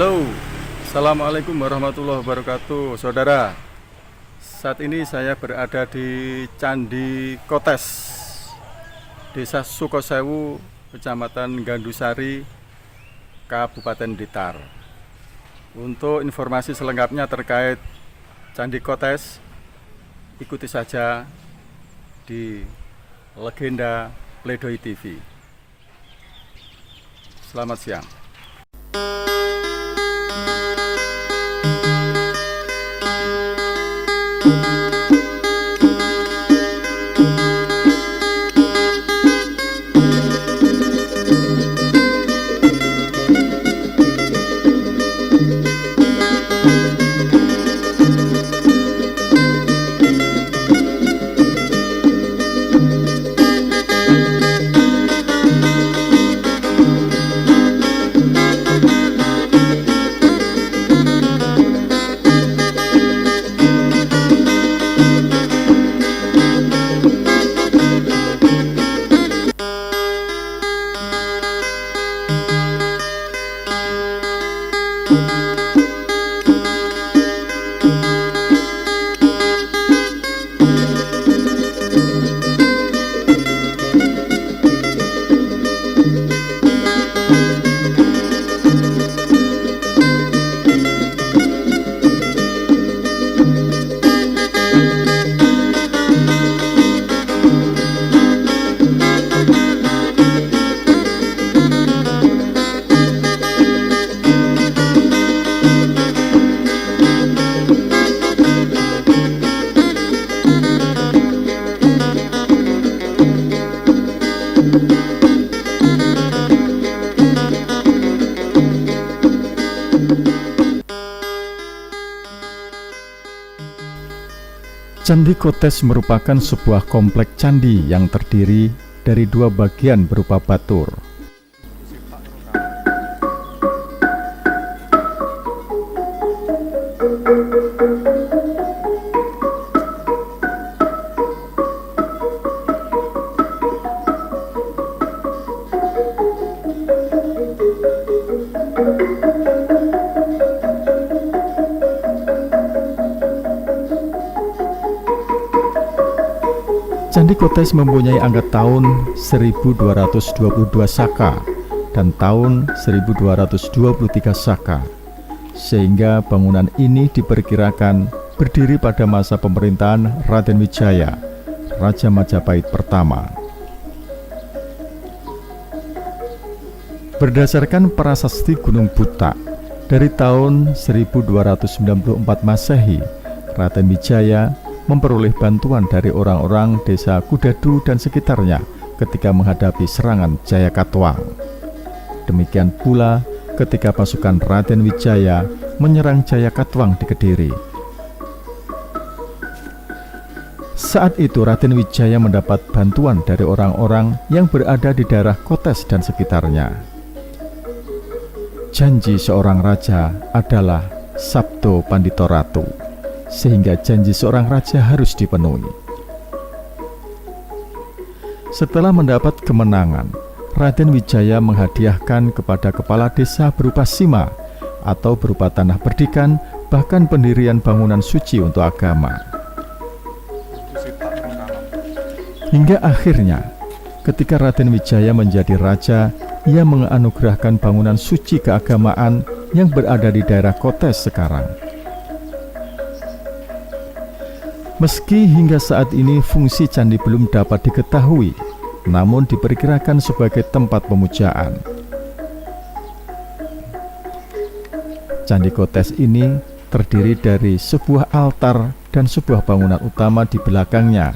Halo, Assalamualaikum warahmatullahi wabarakatuh. Saudara, saat ini saya berada di Candi Kotes, Desa Sukosewu, Kecamatan Gandusari, Kabupaten Blitar. Untuk informasi selengkapnya terkait Candi Kotes, ikuti saja di Legenda Pledoi TV. Selamat siang. Candi Kotes merupakan sebuah komplek candi yang terdiri dari dua bagian berupa batur. Candi Kotes mempunyai angka tahun 1222 Saka dan tahun 1223 Saka, sehingga bangunan ini diperkirakan berdiri pada masa pemerintahan Raden Wijaya, Raja Majapahit pertama. Berdasarkan prasasti Gunung Butak dari tahun 1294 Masehi, Raden Wijaya memperoleh bantuan dari orang-orang desa Kudadu dan sekitarnya ketika menghadapi serangan Jayakatwang. Demikian pula ketika pasukan Raden Wijaya menyerang Jayakatwang di Kediri. Saat itu Raden Wijaya mendapat bantuan dari orang-orang yang berada di daerah Kotes dan sekitarnya. Janji seorang raja adalah Sabdo Pandito Ratu, sehingga janji seorang raja harus dipenuhi. Setelah mendapat kemenangan, Raden Wijaya menghadiahkan kepada kepala desa berupa sima atau berupa tanah perdikan, bahkan pendirian bangunan suci untuk agama. Hingga akhirnya, ketika Raden Wijaya menjadi raja, ia menganugerahkan bangunan suci keagamaan yang berada di daerah Kotes sekarang. Meski hingga saat ini fungsi candi belum dapat diketahui, namun diperkirakan sebagai tempat pemujaan. Candi Kotes ini terdiri dari sebuah altar dan sebuah bangunan utama di belakangnya.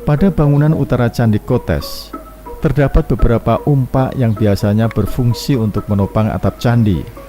Pada bangunan utara Candi Kotes, terdapat beberapa umpak yang biasanya berfungsi untuk menopang atap candi.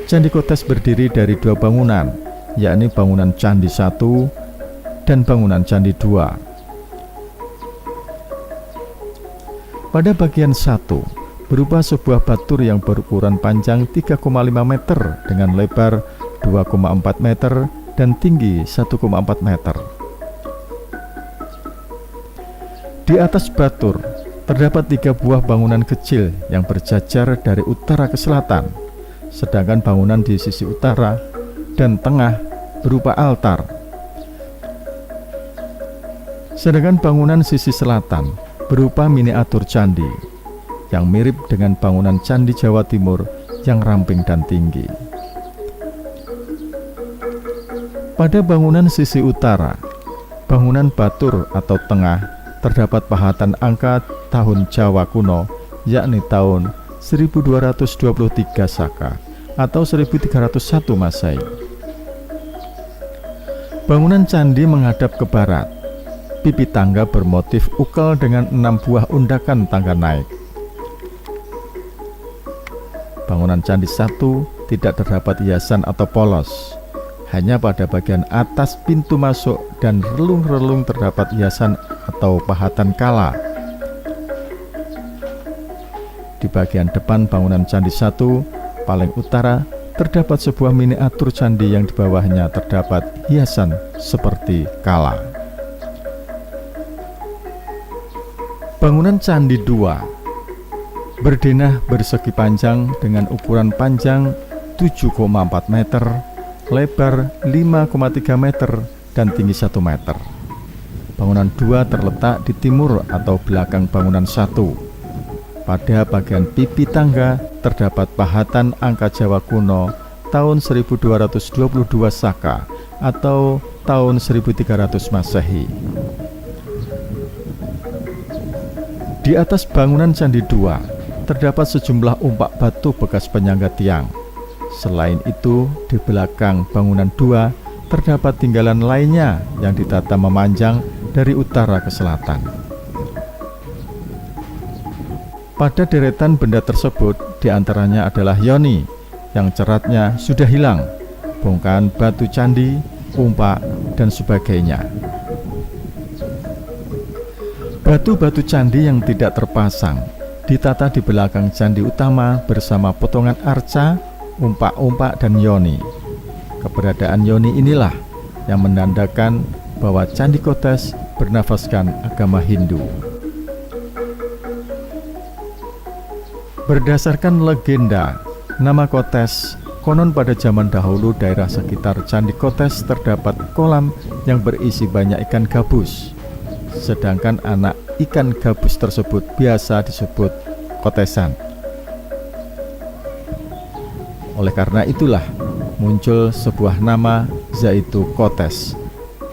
Candi Kotes berdiri dari dua bangunan, yakni bangunan Candi 1 dan bangunan Candi 2. Pada bagian 1, berupa sebuah batur yang berukuran panjang 3,5 meter dengan lebar 2,4 meter dan tinggi 1,4 meter. Di atas batur Terdapat 3 buah bangunan kecil yang berjajar dari utara ke selatan, sedangkan bangunan di sisi utara dan tengah berupa altar. Sedangkan bangunan sisi selatan berupa miniatur candi yang mirip dengan bangunan candi Jawa Timur yang ramping dan tinggi. Pada bangunan sisi utara, bangunan batur atau tengah, terdapat pahatan angka tahun Jawa kuno, yakni tahun 1223 Saka atau 1301 Masehi. Bangunan candi menghadap ke barat. Pipi tangga bermotif ukel dengan 6 buah undakan tangga naik. Bangunan candi 1 tidak terdapat hiasan atau polos. Hanya pada bagian atas pintu masuk dan relung-relung terdapat hiasan atau pahatan kala. Di bagian depan bangunan candi 1 paling utara terdapat sebuah miniatur candi yang di bawahnya terdapat hiasan seperti kala. Bangunan candi 2 berdenah bersegi panjang dengan ukuran panjang 7,4 meter, lebar 5,3 meter, dan tinggi 1 meter. Bangunan 2 terletak di timur atau belakang bangunan 1. Pada bagian pipi tangga terdapat pahatan angka Jawa kuno tahun 1222 Saka atau tahun 1300 Masehi. Di atas bangunan candi 2 terdapat sejumlah umpak batu bekas penyangga tiang. Selain itu, di belakang bangunan 2 terdapat tinggalan lainnya yang ditata memanjang dari utara ke selatan. Pada deretan benda tersebut, diantaranya adalah yoni yang ceratnya sudah hilang, bongkahan batu candi, umpak, dan sebagainya. Batu-batu candi yang tidak terpasang ditata di belakang candi utama bersama potongan arca, umpak-umpak, dan yoni. Keberadaan yoni inilah yang menandakan bahwa Candi Kotes bernafaskan agama Hindu. Berdasarkan legenda, nama Kotes konon pada zaman dahulu daerah sekitar Candi Kotes terdapat kolam yang berisi banyak ikan gabus. Sedangkan anak ikan gabus tersebut biasa disebut kotesan. Oleh karena itulah muncul sebuah nama yaitu Kotes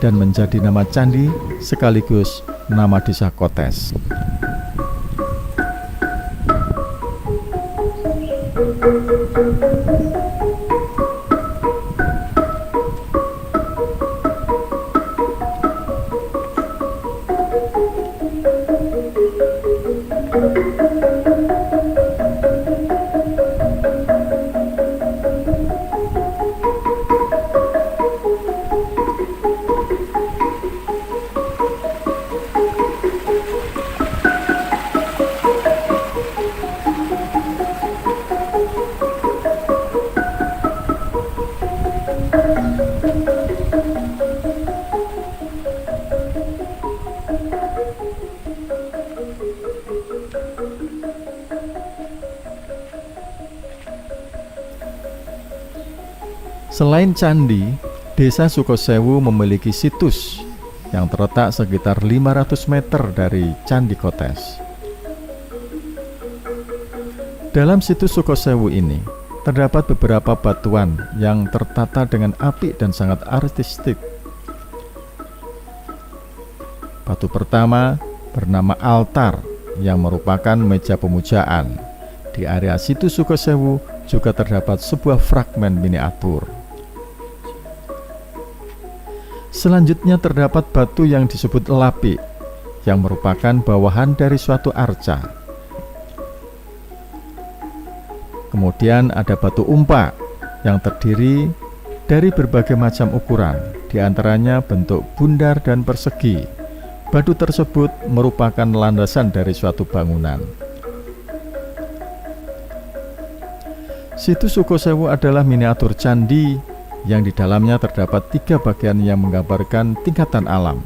dan menjadi nama candi sekaligus nama desa Kotes. Selain candi, Desa Sukosewu memiliki situs yang terletak sekitar 500 meter dari Candi Kotes. Dalam situs Sukosewu ini terdapat beberapa batuan yang tertata dengan apik dan sangat artistik. Batu pertama bernama altar yang merupakan meja pemujaan. Di area situs Sukosewu juga terdapat sebuah fragmen miniatur. Selanjutnya terdapat batu yang disebut lapi, yang merupakan bawahan dari suatu arca. Kemudian ada batu umpak yang terdiri dari berbagai macam ukuran, diantaranya bentuk bundar dan persegi. Batu tersebut merupakan landasan dari suatu bangunan. Situs Sukosewu adalah miniatur candi yang di dalamnya terdapat 3 bagian yang menggambarkan tingkatan alam.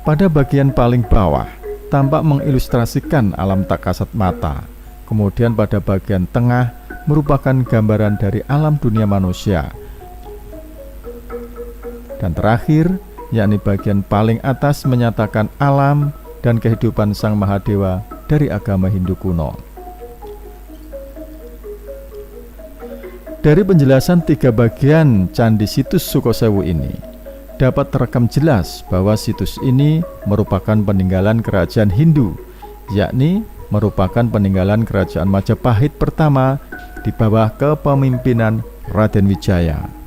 Pada bagian paling bawah tampak mengilustrasikan alam tak kasat mata. Kemudian pada bagian tengah merupakan gambaran dari alam dunia manusia. Dan terakhir, yakni bagian paling atas menyatakan alam dan kehidupan Sang Mahadewa dari agama Hindu kuno. Dari penjelasan 3 bagian Candi Situs Sukosewu ini, dapat terekam jelas bahwa situs ini merupakan peninggalan kerajaan Hindu, yakni merupakan peninggalan kerajaan Majapahit pertama di bawah kepemimpinan Raden Wijaya.